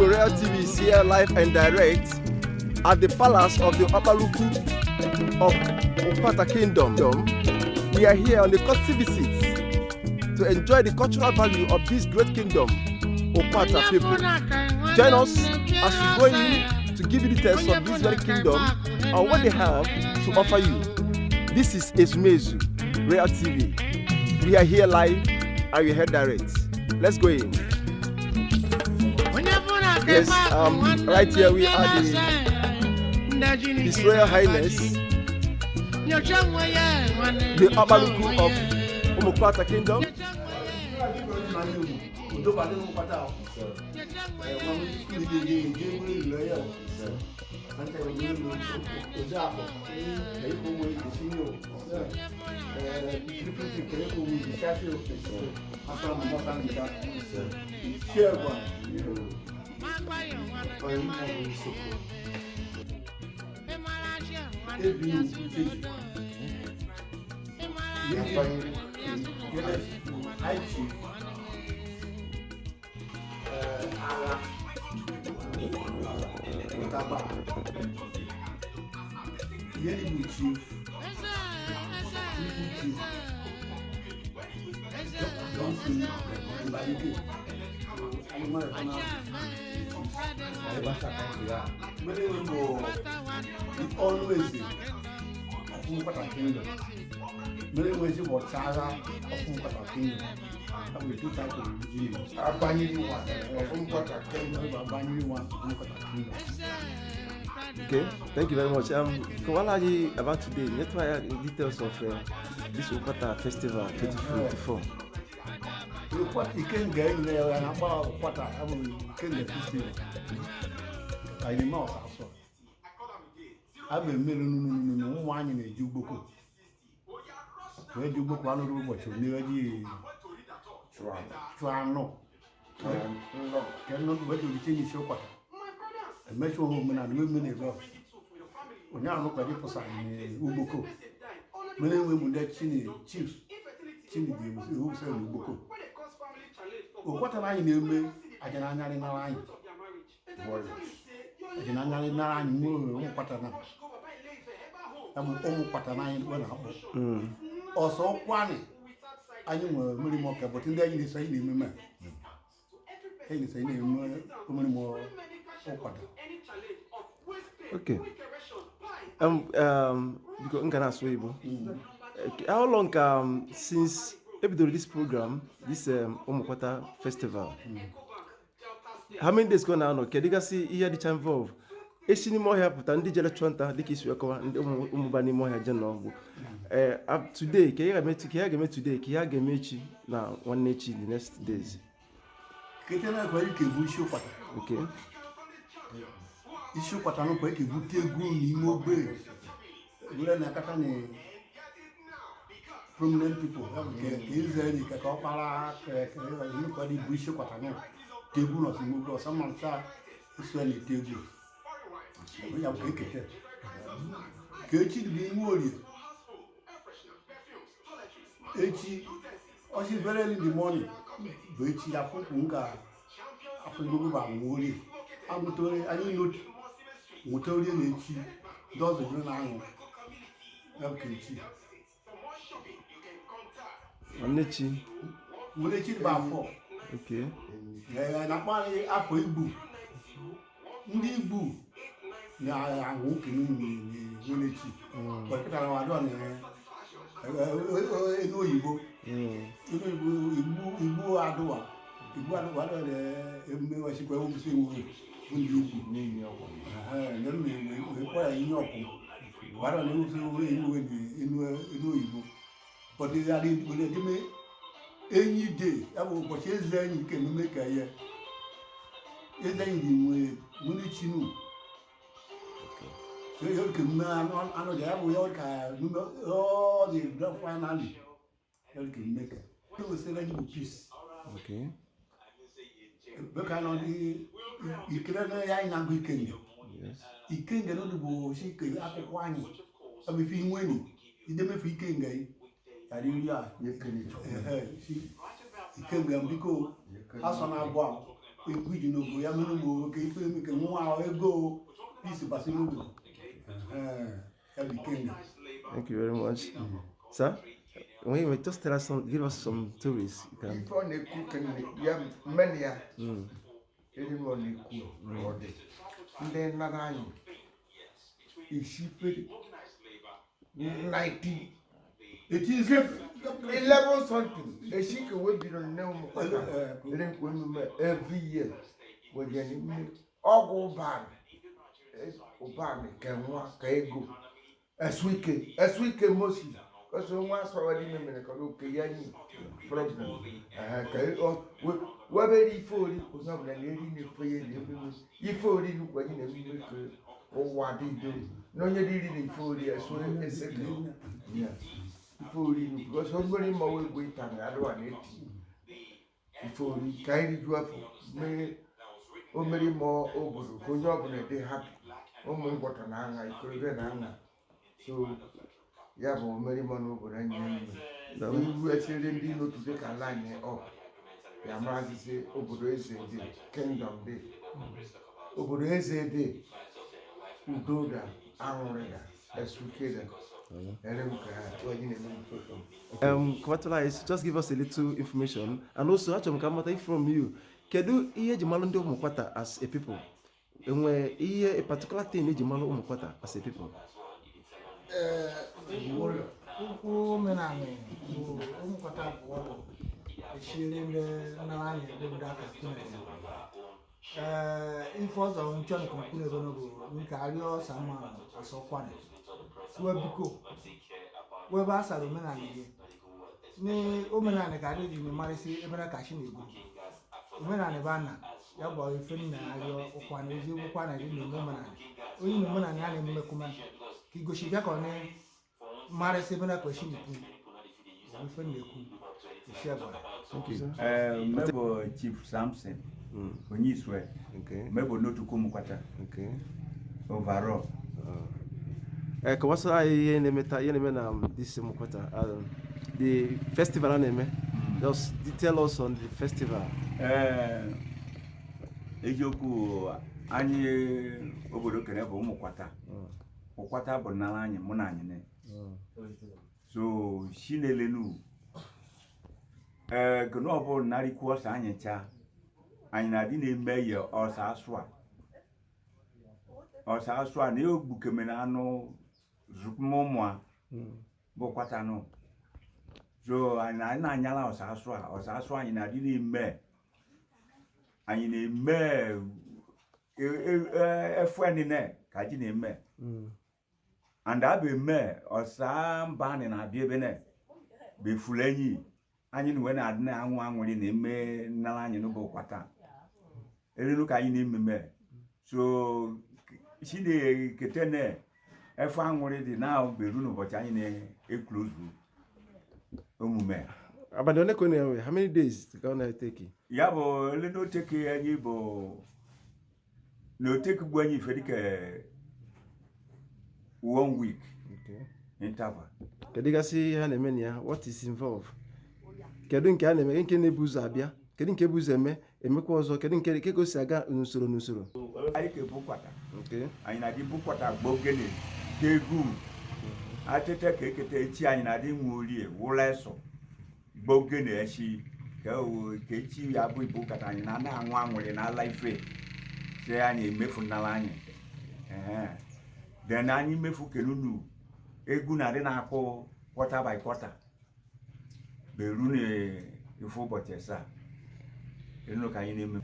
Royal TV is here live and direct at the palace of the Opaluku of Umukwata Kingdom. We are here on the courtesy visit to enjoy the cultural value of this great kingdom, Ukwata people. Join us as we go in to give you details of this very kingdom and what they have to offer you. This is Ezumezu Royal TV. We are here live and we are here direct. Let's go in. Yes, right here we are His Royal Highness, the Opaluku of Umukwata Kingdom. always Umukwata Kingdom. Many ways you watch Saga of Umukwata Kingdom. And we do try to redeem. Abandon one of Umukwata Kingdom, abandon one of Umukwata Kingdom. Okay, thank you very much. Kawalaji, about today, let's try details of this Ukwata Festival 2024. You can get in there and about Ukwata, I will can get festival. I didn't know also. I've been million one in a Juboko. Where Juboko, one of the robots, near the Trano. Cannot wait to change your quarter. A metro woman and women as well. We now look at the person in Uboko. Many women that chiefs. Chini who say Uboko. What am I name? I can annually nine. I can annually nine more Patana. I'm Umukwata nine when I also Ukwuani. I know many more, but in the end, it's saying him. He's saying him more Ukwata. Okay. Because how long since this program, this Umukwata Festival? How many days going on? Okay, you can see here the chance involved. Eshini mo here put and DJ Tranta dikisi wako and umubani mo here general. Up today, kiya game today, kiya game chi na one nechi the next days. Kitana kwa hiki busho pata. Okay. Isho pata no kwa hiki butie gu ni mobe. Ule na kata ni prominent people. Kizeni kwa para ni kwa di busho pata no. Tegu no simugo sama cha usweni tegu. We have kekete. Kechi bi ngori. Echi osi very early in the morning. Bechi ya funga afungu ba ngori. Amutori ani note. Mutori na echi. Dozo jina na anu. Kechi. Onechi. Mulechi ba 4. Okay. Na pa ni apo Igbo. Ndị Igbo na anwu kini ni Mulechi. But kita na wado ni enu Igbo. Igbo aduwa. Igbo aduwa de emme wa sikwa wo se wo. Ndị Igbo ni ọkụ. Na me kwa yin ọkụ. Wado ni wo se wo enu Igbo. But they are in any day, I will purchase then you can make a year. Is then you Munichinu. So you can man on another way all the finally. You can make it. You will say that you peace. Okay. Look on the you can not weekend. Yes. You can't get on the bull, she can Ukwuani. I mean, if you win, you don't make you can get. Hallelujah. You can be because as on our wow, if we do not go, Yamu, okay, if we make a 1 hour ago, this is possible. Thank you very much. Sir, when you just tell us give us some stories. Before they cook and you have many, anyone they cook or they. And then Narayan is shipped 90. It is 11 something. A chicken will be on every year. When you all go bad. Obama can walk, can go. As we can mostly. Because once already in a Yanni problem. Whether he fully was not an alien for you, he fully look when you or what he do. No, you didn't fully as well as second. Yes. Fully because somebody more will wait and I don't want it. Fully kind you up, may or many more over the job and they happy. Oh, my God, and I could get Anna. So, yeah, many more over and you were saying you know to take a line up. Yamrazi say, Oborese day, Kingdom day. Oborese day, Udoda, Amoreda, as we kill. Kwatala is just give us a little information and also actually from you. kedu ihe eji malụ ndị Umukwata as a people? Enwe ihe a particular thing eji malụ Umukwata as a people? Ukwu omenala bụ Umukwata bụ ọrụ eshiri ndị nna anyị obodo aka ife ọzọ nchọn kọmpụna ebe bụ nke arịọ sama asọkwana webiko webe asara omenala gị ni omenala ka adị ji marịsị ebe na kachi na-egbu omenala ebe a na ya bụ ife nna arịọ ụkwana ezi ụkwana dị na omenala onye na omenala ya na-ememekuma ka igosi bịa ka ọ na marịsị ebe na kachi na-ekwu ife na-ekwu isi abụọ. Mebo Chief Samson Onyiswe. Mebo Notuku Umukwata. Overall. Kawasa ihe na-eme na this Umukwata, the festival name. Just tell us on the festival. Ejoku anyị obodo kere bụ Umukwata. Ukwata bụ nala anyị mụ na anyị ne. So shinelenu gno bụ narị kwụọsa anyị cha anyị na-adị na-eme ya ọsa asụ a na egbukemere anụ zụmụmụ bụ kwatanụ so anyị na-anyala ọsa asụ anyị na-adị na-eme anyị na-eme efu nine ka ji na-eme and abụ eme ọsa mba anyị na-abịa ebe na befulu enyi anyị na wena adị na anwụ anwụrị na-eme nnara anyị n'ụbọ Ukwata erinu ka anyị na-ememe so si na-ekete na efe anwụrị dị na beru n'ụbọchị anyị na-eklozu omume. Abalị ole ka ọ na-ewe? How many days ka ọ na-eteki? Ya bụ ele na oteke anyị bụ na oteke bụ anyị ife dịka 1 week interval. Kedu gasị ha na-eme na ya? What is involved? Kedu nke a na-eme, nke na-ebu ụzọ abịa, kedu nke bụ ụzọ emekwa ọzọ, kedu nke gosi aga n'usoro anyị ka Ukwata anyị na-adị Ukwata gbogene kegu atete ka ekete echi anyị na-adị nwe orie wụla eso gbogene echi ka echi ya bụ Ukwata anyị na anwụ anwụrị na ala ife se anyị emefu n'ala anyị then anyị mefu kenunu egwu na-adị na-akụ quarter by quarter beru ifu ụbọchị asaa elu ka anyị na-eme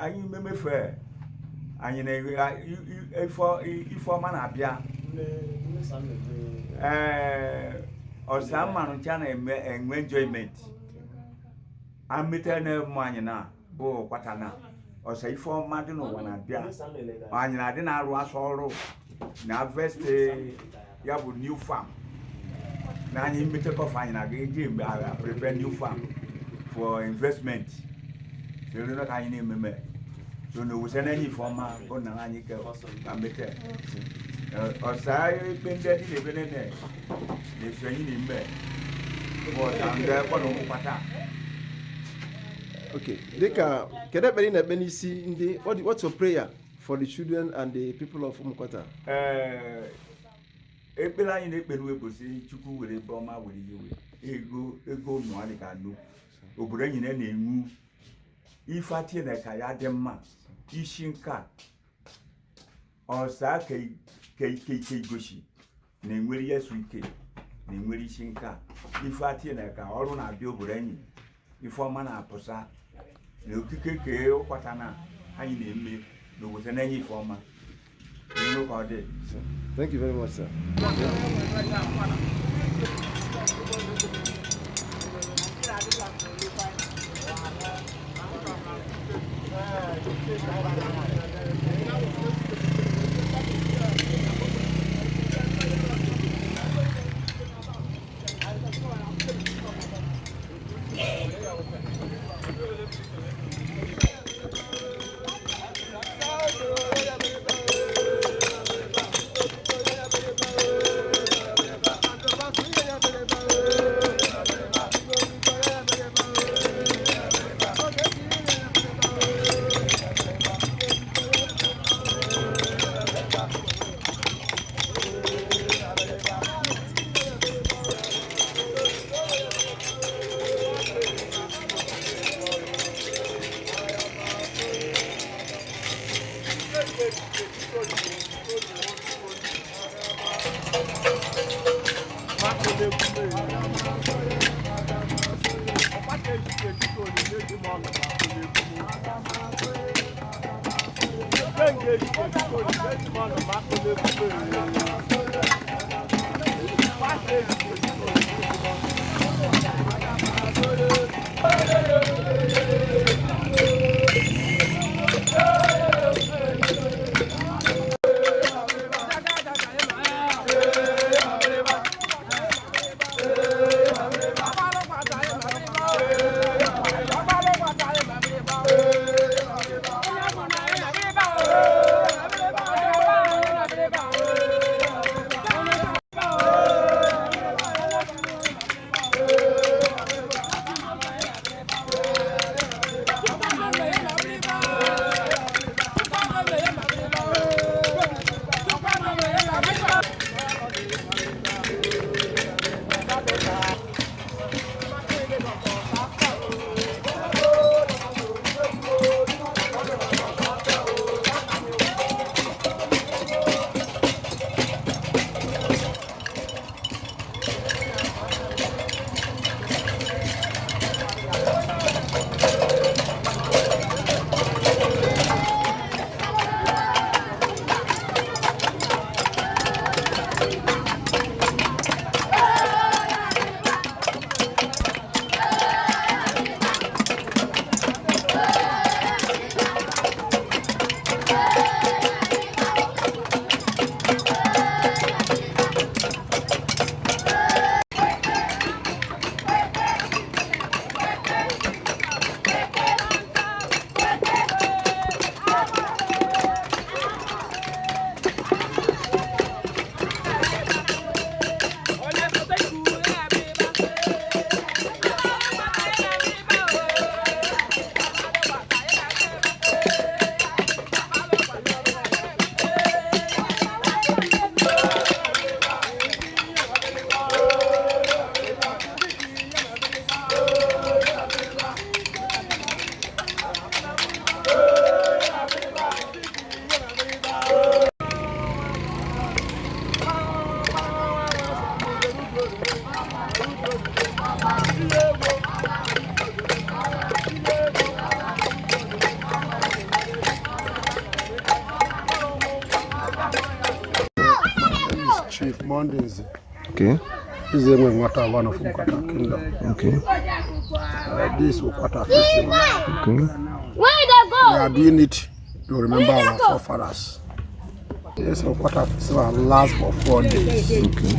anyị memefe anyị na ife ọma na-abịa ọsa mmanụ cha na-enwe enjoyment amete na ụmụ anyị na bụ Ukwata na ọsa ife ọma dị n'ụwa na-abịa anyị na-adị na-arụ asụ ọrụ na harvest ya bụ new farm na anyị metekọfa anyị na-aga eji prepare new farm for investment so elu ka anyị na-ememe so na owusa na enyi fọma bụ na anyị ka mete ọsa ikpe ndị dị n'ebe na-eso anyị na-eme bụ ọsa ndị kpọrọ Umukwata. Okay, dịka kedu ekpere ị na-ekpe n'isi ndị what's your prayer for the children and the people of Umukwata? Ekpere anyị na-ekpere webosi Chukwu were ebe ọma were iwe ego nụa dị ka nụ obodo enyi na-enwu ife atie na ka ya dị mma isi nka ọsa ka ike igosi na-enwere yesu ike na-enwere isi nka ife atie na ka ọrụ na-abịa obodo enyi ife ọma na-apụsa na okike ka Ukwata na anyị na-eme n'obodo na-enye ife ọma. Thank you very much, sir. Chief Mondays. Okay. This is Umukwata, one of Ukwata Kingdom. Okay. This Ukwata festival. Okay. Where did they We go? are doing it to remember our forefathers. This Ukwata festival lasts for 4 days. Okay.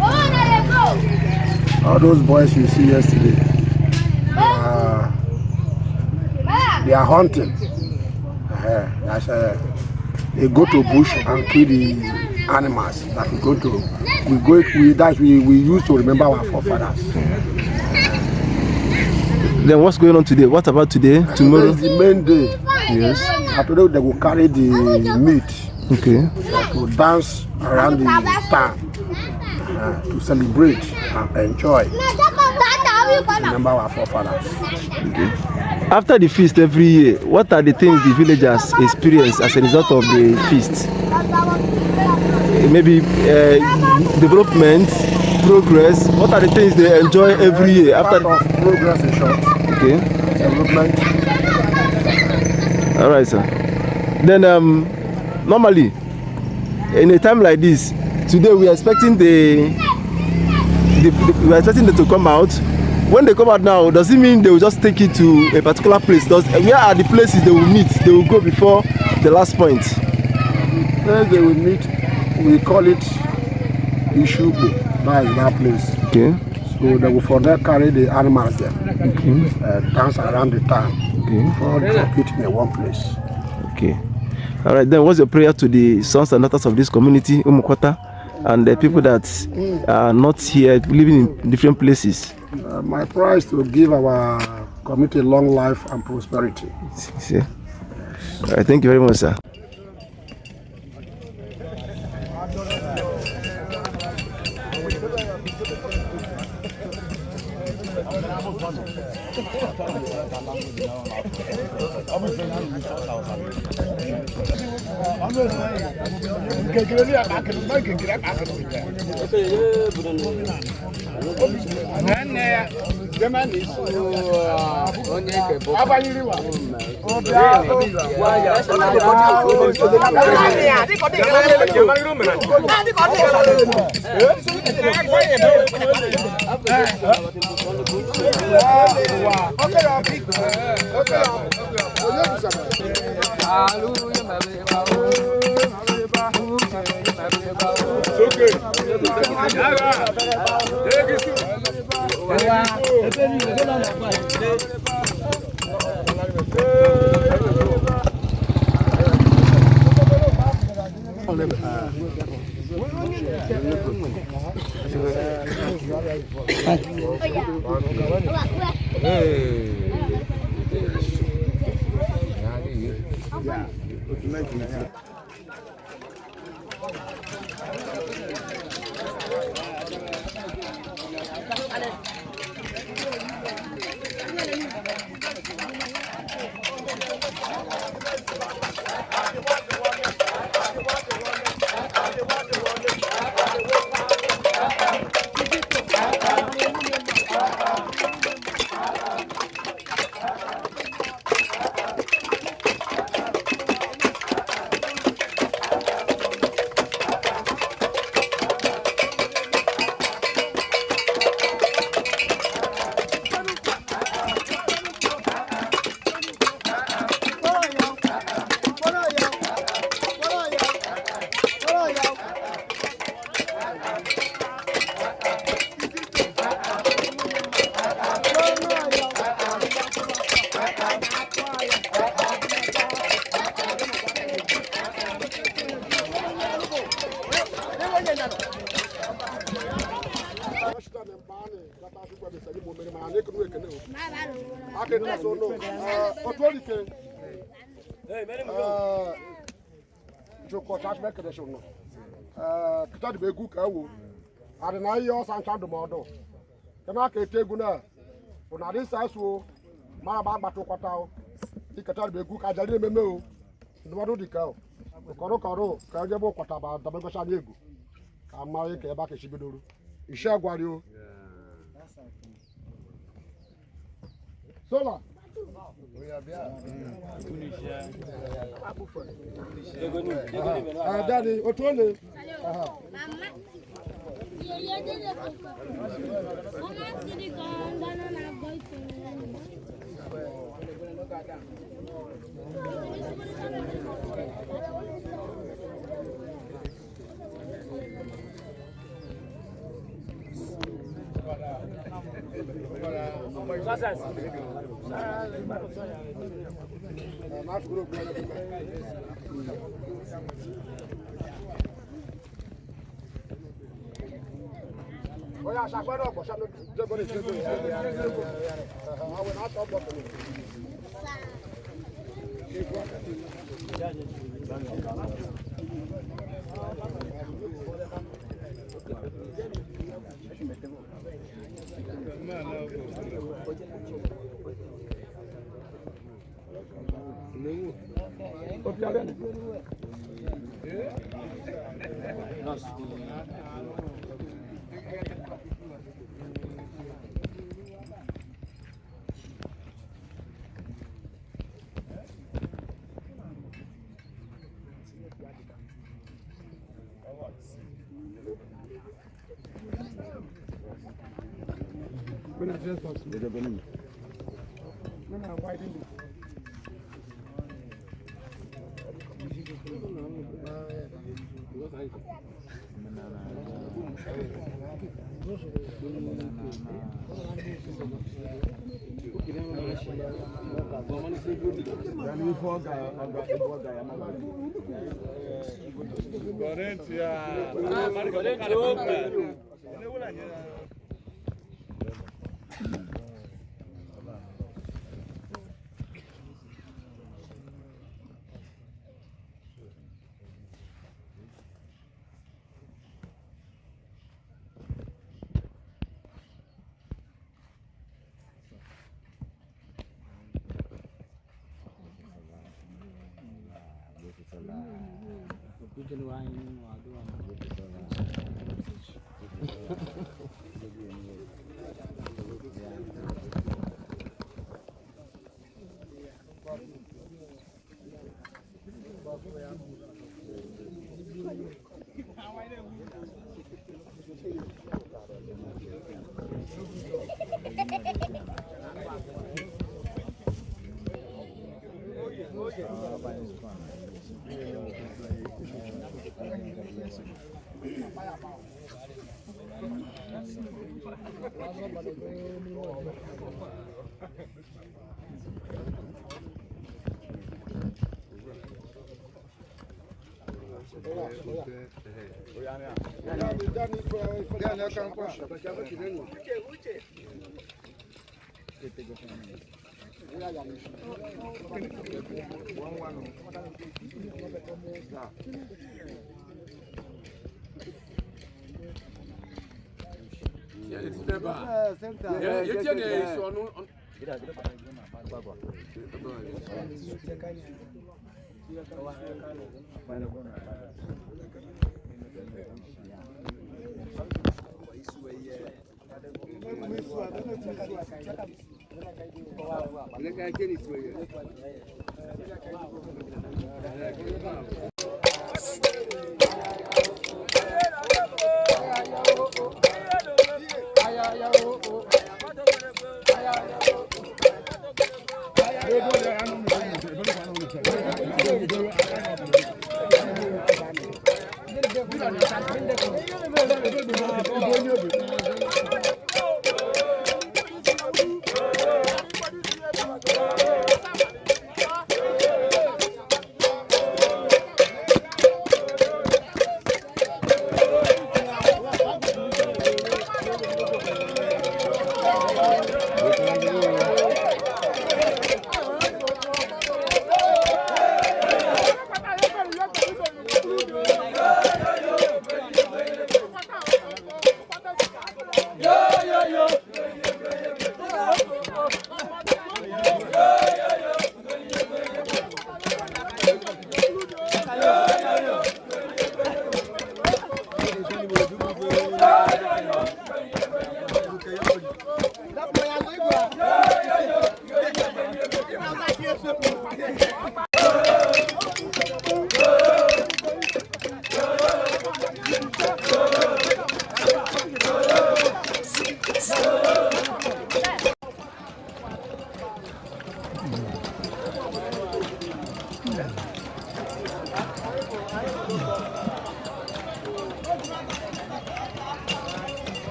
Where did they go? All those boys you see yesterday, they are hunting. They go to bush and kill the animals that we use to remember our forefathers. Then what's going on today? What about today? Tomorrow? Today is the main day. Yes. After they will carry the meat. Okay. To dance around the town to celebrate and enjoy. Remember our forefathers. Okay. After the feast every year, what are the things the villagers experience as a result of the feast? Maybe development, progress. What are the things they enjoy every year after Part of progress in short. Okay. Development. All right, sir. Then normally in a time like this, today we are expecting them to come out. When they come out now, does it mean they will just take it to a particular place? Where are the places they will meet? They will go before the last point. Where they will meet, we call it Ishubu. That is that place. Okay. So they will for that carry the animals there. Okay. Dance around the town. Okay. Before drop it in one place. Okay. All right. Then, what's your prayer to the sons and daughters of this community, Umukwata, and the people that are not here, living in different places? My prayer is to give our community long life and prosperity. See? All right. Thank you very much, sir. Sola. Daddy, what one?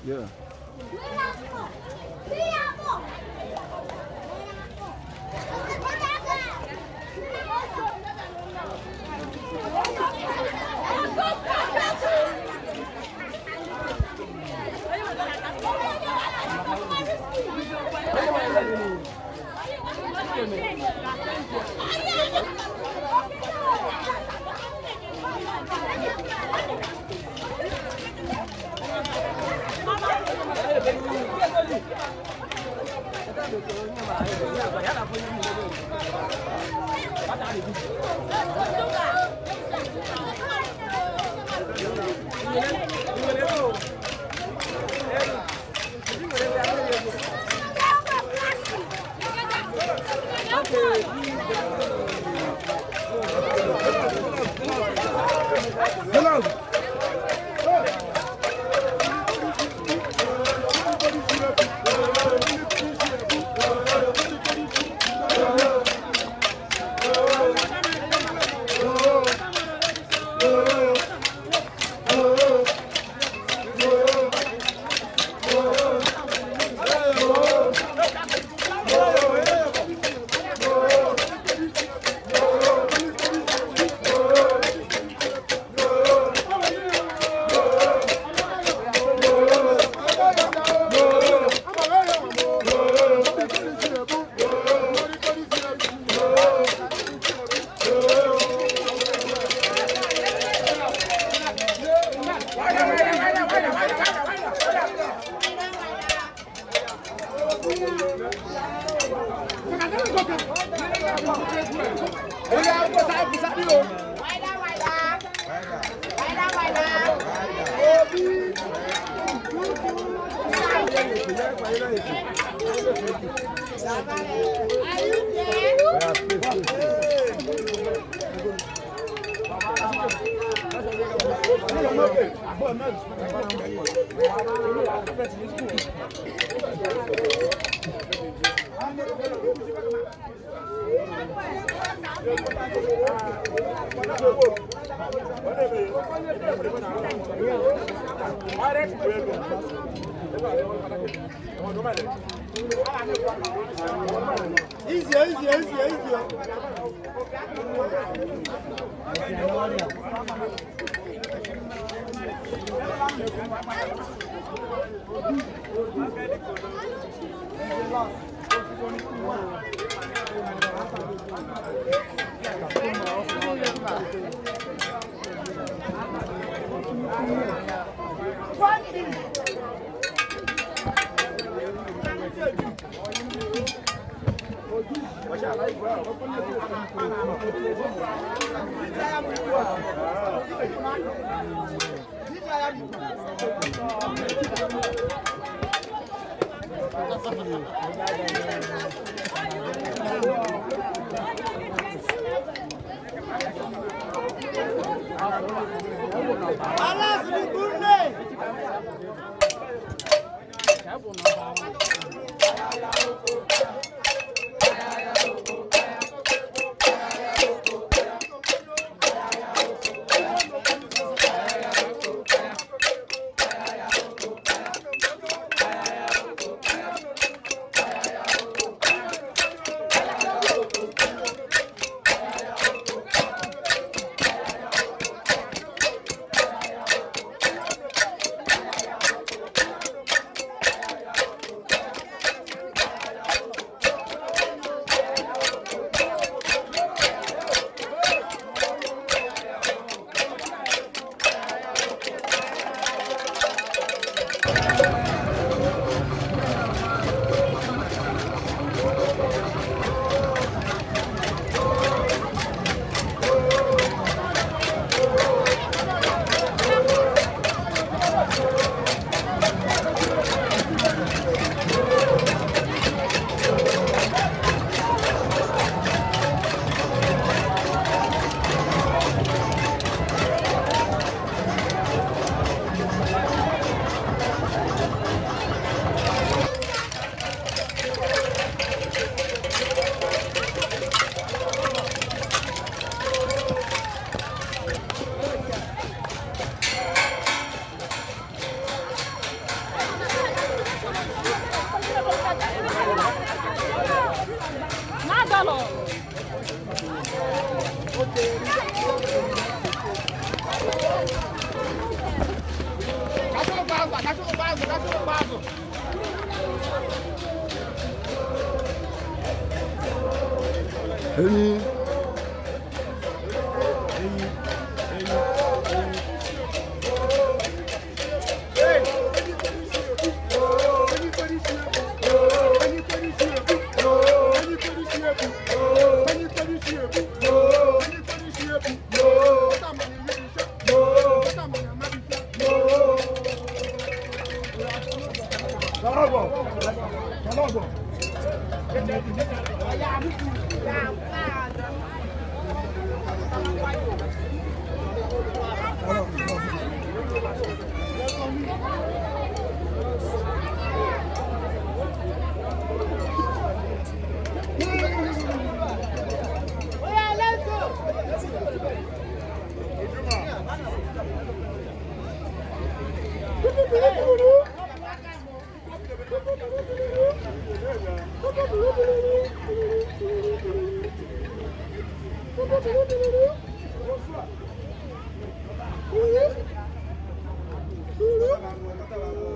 Yeah.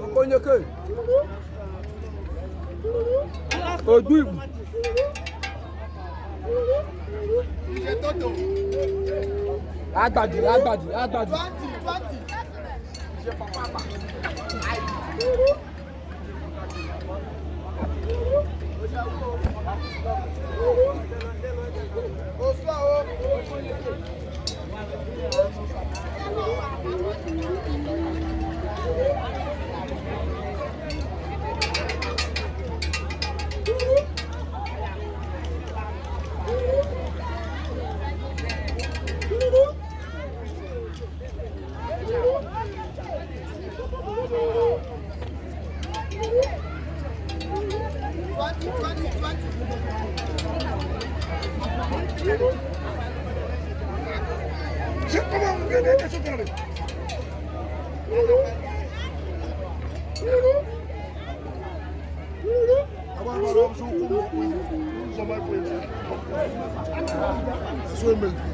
Okonyeke. Oduibu. Agbadi. 20.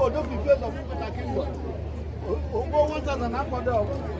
Don't be afraid of Ukwata Kingdom. Go 1,000 up for dog.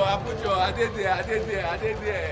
Apucho, I did there.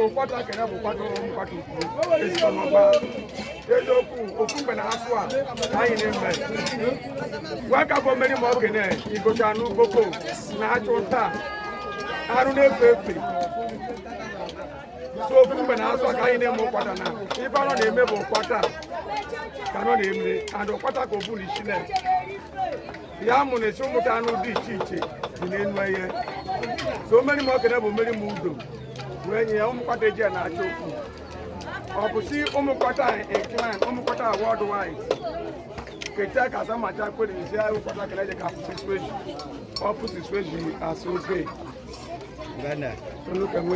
Ukwata Kingdom Ukwata Ukwu. It's from Aba. Oku na aswa. Ayi neme. Waka for many more kene. Igochanu boko. Na achota. Aru ne fefe. So oku na aswa ayi neme Ukwata na. If I don't name Ukwata, cannot name and Ukwata go bully shine. ya mụ na esi ụmụta anụ dị iche iche dị n'enu ihe so mmeri ma okene bụ mmeri ma udo wee nye ya Umukwata Ajieh na-achọ okwu ọ bụ si Umukwata incline Umukwata worldwide keta ka sa macha kwere isi Ukwata kele ka switch opposite switch as okay Bana.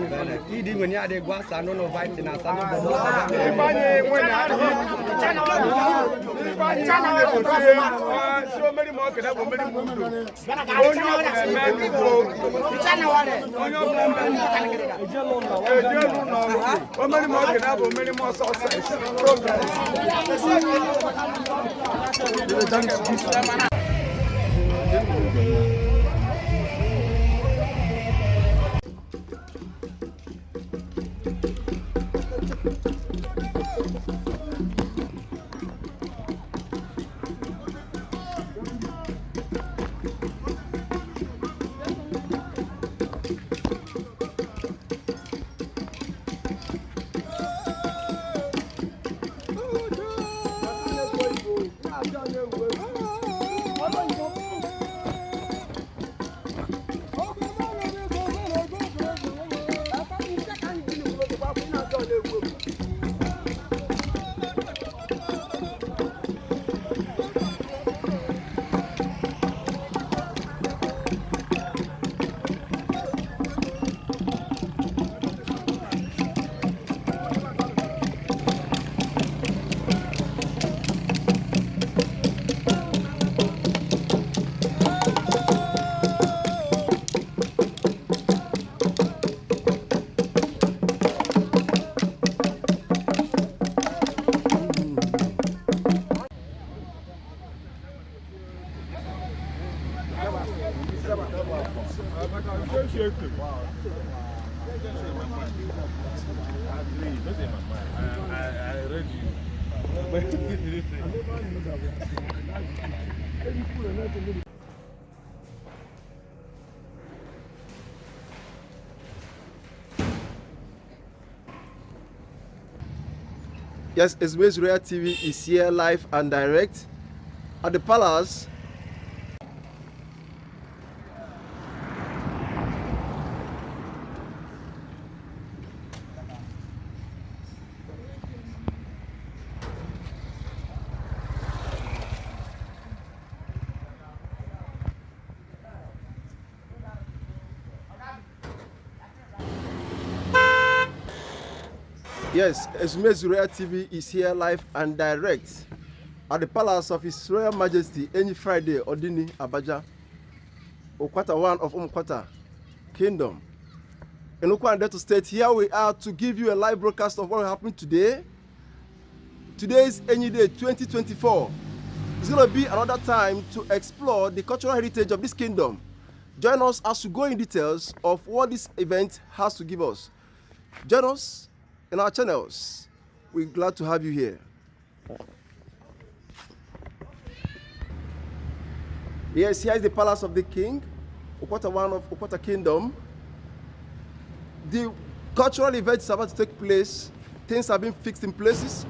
Bana. Idi ngweni ade gwa sano no vibe na sano bobo. Ifanye ngweni ade. Ifanye ngweni bote. So many more kena bo many mundo. Onyo me ko. Chana wale. Onyo me. Ejelo no. O many more kena bo many more success. Yes, SBS Royal TV is here live and direct at the palace. Yes, SBS Royal TV is here live and direct at the palace of His Royal Majesty any Friday, Odini Abaja, Ukwata 1 of Umukwata Kingdom in Ukwuani Delta State. Here we are to give you a live broadcast of what happened today. Today is any day 2024. It's going to be another time to explore the cultural heritage of this kingdom. Join us as we go in details of what this event has to give us. Join us in our channels. We're glad to have you here. Yes, here is the palace of the king, Ukwata 1 of Ukwata Kingdom. The cultural event is about to take place. Things have been fixed in places.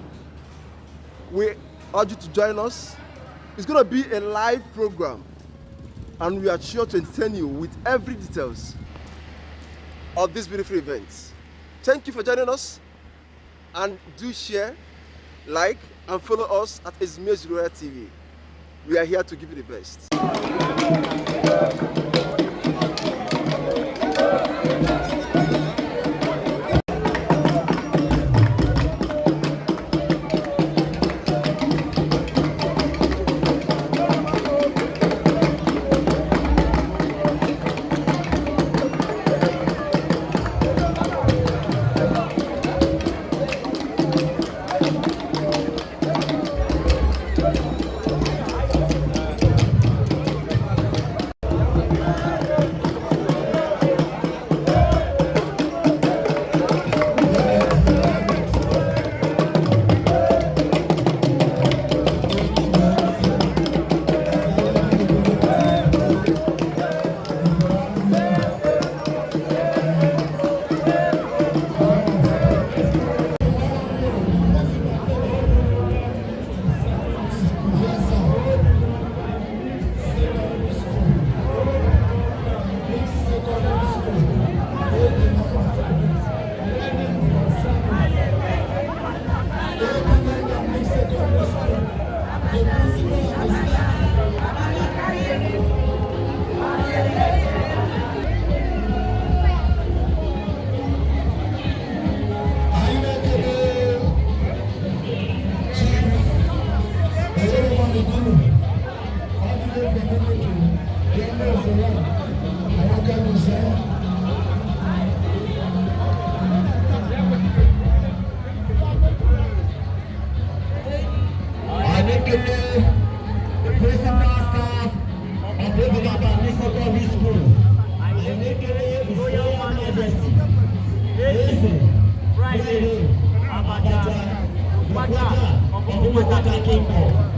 We urge you to join us. It's going to be a live program, and we are sure to entertain you with every details of this beautiful event. Thank you for joining us. And do share, like, and follow us at SBS Royal TV. We are here to give you the best. Umukwata Kingdom.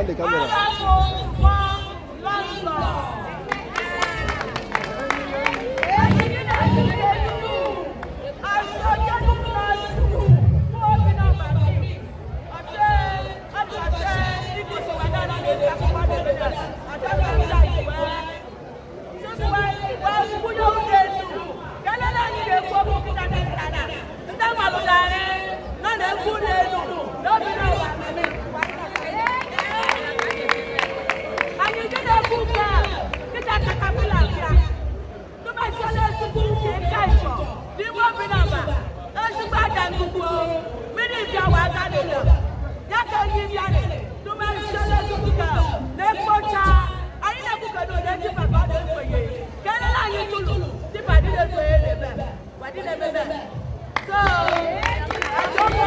The camera. So,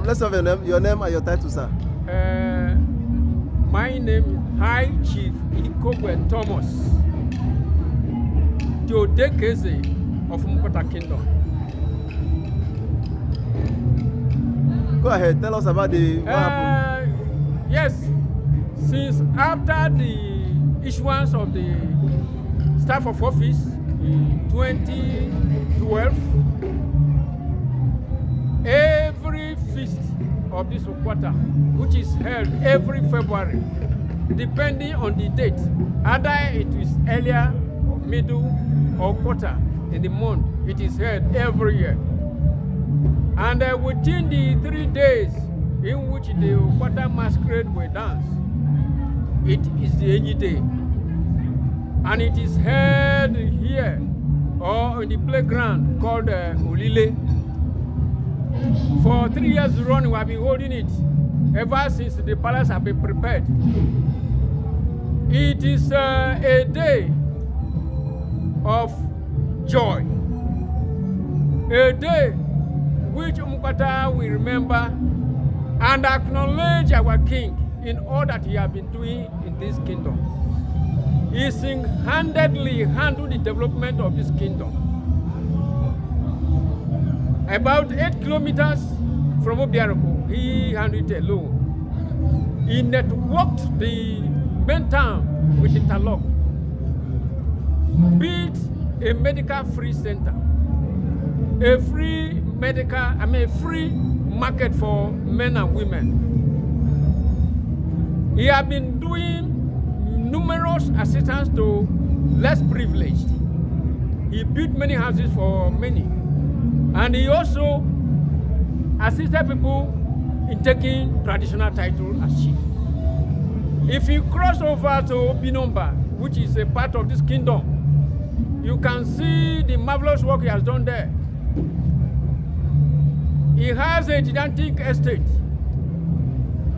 let's have your name and your title, sir. My name is High Chief Ikogwe Thomas, the Odekeze of Umukwata Kingdom. Go ahead, tell us about what happened. Yes, since after the issuance of the staff of office in 2012, every feast of this Ukwata, which is held every February, depending on the date, either it is earlier, or middle, or quarter in the month, it is held every year. And within the 3 days in which the Ukwata masquerade will dance, it is the Ajieh Day. And it is held here or in the playground called Olile. For 3 years running, we have been holding it ever since the palace have been prepared. It is a day of joy, a day which Umukwata will remember and acknowledge our king in all that he has been doing in this kingdom. He single-handedly handled the development of this kingdom. About 8 kilometers from Obiaroko, he handled it alone. He networked the main town with interlock, built a medical free center, a free market for men and women. He has been doing numerous assistance to less privileged. He built many houses for many. And he also assisted people in taking traditional title as chief. If you cross over to Obinomba, which is a part of this kingdom, you can see the marvelous work he has done there. He has a gigantic estate,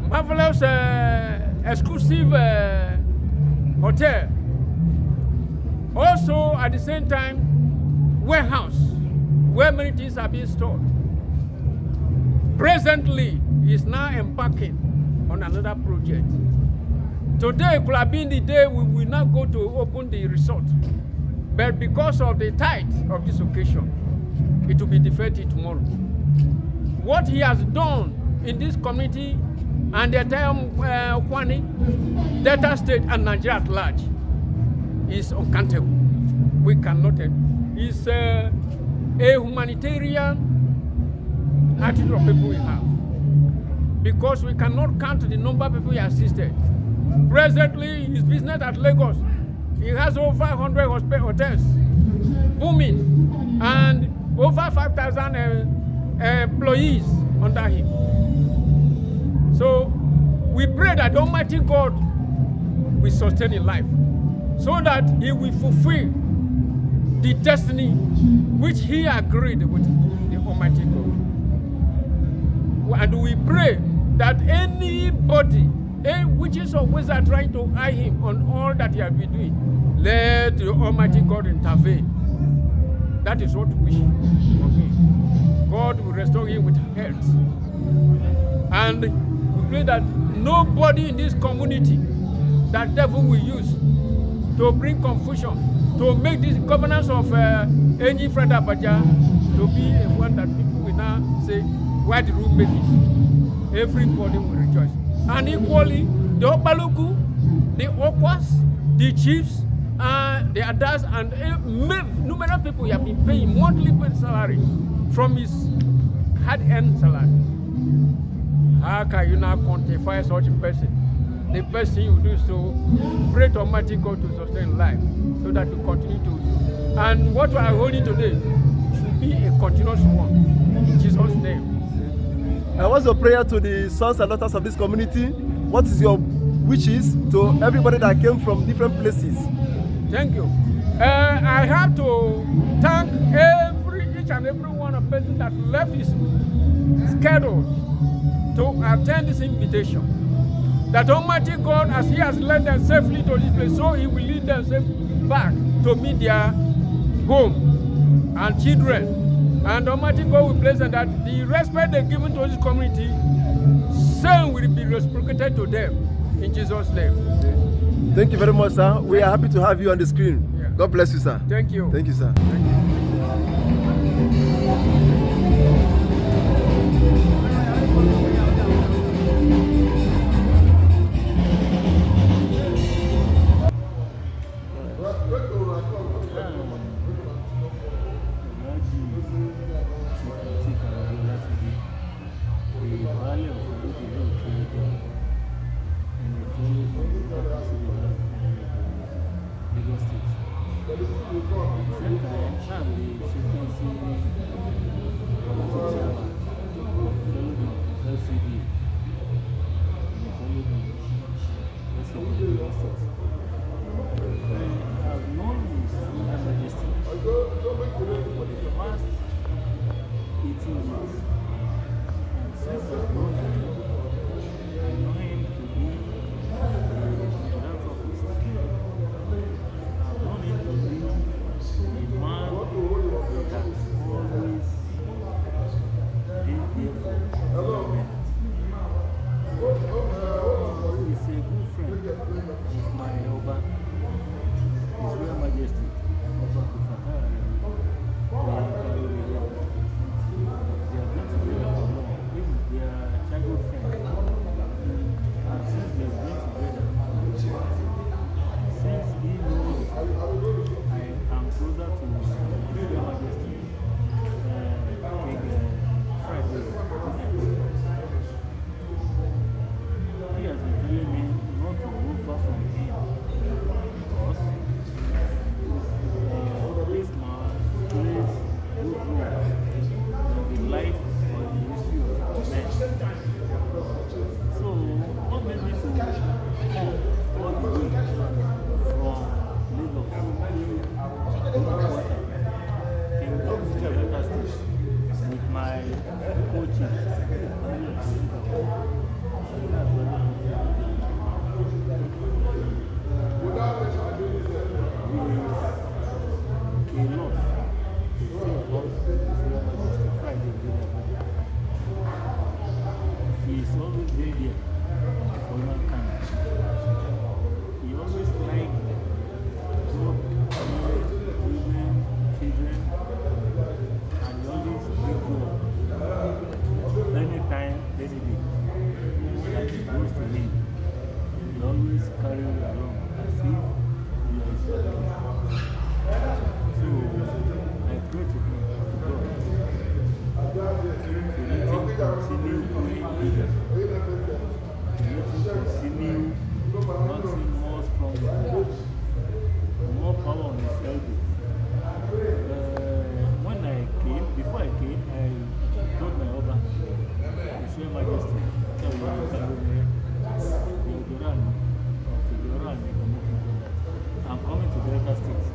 marvelous exclusive hotel. Also, at the same time, warehouse where many things are being stored. Presently, he is now embarking on another project. Today could have been the day we will not go to open the resort, but because of the tide of this occasion, it will be deferred tomorrow. What he has done in this community and the entire Ukwuani, Delta State and Nigeria at large is uncountable. We cannot. It's a humanitarian attitude of people we have, because we cannot count the number of people he assisted. Presently, his business at Lagos, he has over 100 hotels, booming, and over 5,000 employees under him. So we pray that the Almighty God will sustain his life, so that he will fulfill the destiny which he agreed with the Almighty God. And we pray that anybody, witches or wizards trying to eye him on all that he has been doing, let the Almighty God intervene. That is what we wish for him. God will restore him with health. And we pray that nobody in this community that devil will use to bring confusion, to make this governance of any Fred Abaja to be a one that people will now say, why did we make it? Everybody will rejoice. And equally, the Obaluku, the Okwas, the chiefs, the Adas, and numerous people have been paying monthly salary from his hard-earned salary. How can you now quantify such a person? The best thing you do is to pray to Almighty God to sustain life, so that you continue to. And what we are holding today should be a continuous one, in Jesus' name. And what's your prayer to the sons and daughters of this community? What is your wishes to everybody that came from different places? Thank you. I have to thank each and every one of person that left his schedule to attend this invitation. That Almighty God, as he has led them safely to this place, so he will lead them safely back to meet their home and children And Almighty God will bless them that the respect they've given to this community, same will be reciprocated to them in Jesus' name. Thank you very much, sir. We are happy to have you on the screen. Yeah. God bless you, sir. Thank you. Thank you, sir. Thank you. I'm coming to Delta State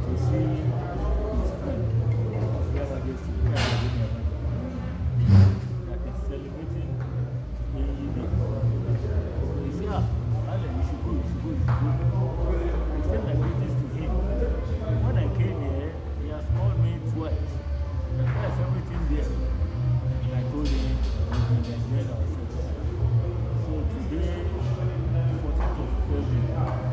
to see his friend, His Majesty, that is celebrating AED. He said, Alan, you should go, you should go, you should go. I extend my greetings to him. When I came here, he has called me twice. There's everything there. And I told him we enjoyed ourselves. So today, 14th of February,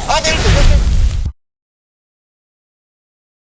はい、